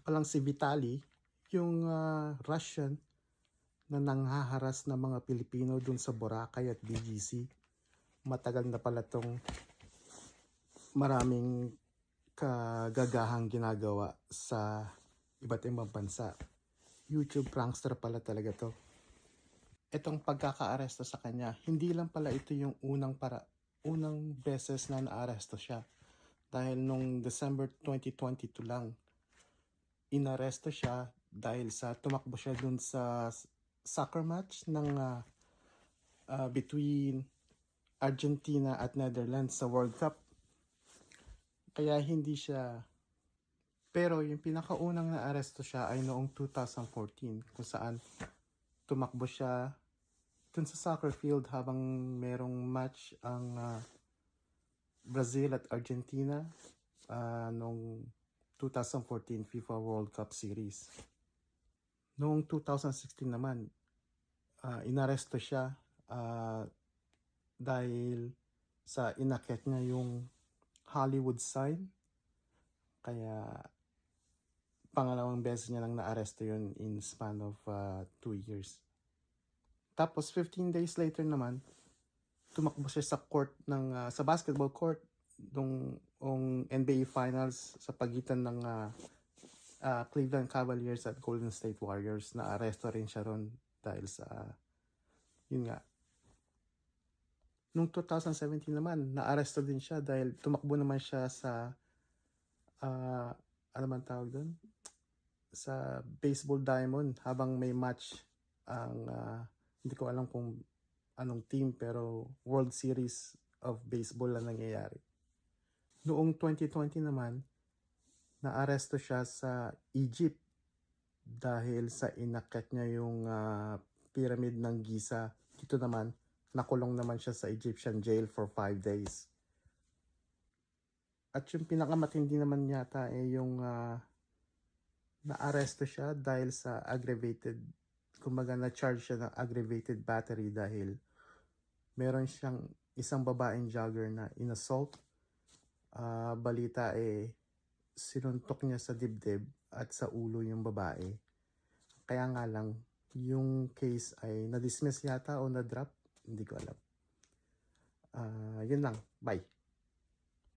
palang si Vitali, yung Russian na nanghaharas ng mga Pilipino dun sa Boracay at BGC. Matagal na pala tong maraming kagagahang ginagawa sa iba't ibang bansa. YouTube prankster pala talaga to. Itong pagkakaaresto sa kanya, hindi lang pala ito yung unang beses na naaresto siya. Dahil nung December 2022 lang, inaresto siya dahil sa tumakbo siya dun sa soccer match ng between Argentina at Netherlands sa World Cup. Kaya hindi siya, pero yung pinakaunang naaresto siya ay noong 2014 kung saan tumakbo siya dun sa soccer field habang merong match ang Brazil at Argentina noong 2014 FIFA World Cup Series. Noong 2016 naman, inaresto siya dahil sa inakyat niya yung Hollywood sign. Kaya pangalawang beses niya lang naaresto yun in span of 2 years. Tapos 15 days later naman, tumakbo siya sa court ng sa basketball court nung NBA Finals sa pagitan ng Cleveland Cavaliers at Golden State Warriors. Naaresto rin siya ron dahil sa yun nga. Nung 2017 naman, naaresto din siya dahil tumakbo naman siya sa ano man tawag doon? Sa baseball diamond habang may match ang hindi ko alam kung anong team pero World Series of Baseball na nangyayari. Noong 2020 naman, naaresto siya sa Egypt dahil sa inakyat niya yung pyramid ng Giza. Dito naman, nakulong naman siya sa Egyptian jail for 5 days. At yung pinakamatindi naman yata ay yung naaresto siya dahil sa aggravated, kumbaga na-charge siya ng aggravated battery dahil meron siyang isang babaeng jogger na inassault. Balita sinuntok niya sa dibdib at sa ulo yung babae. Kaya nga lang, yung case ay na-dismiss yata o na-drop. Hindi ko alam. Yun lang. Bye.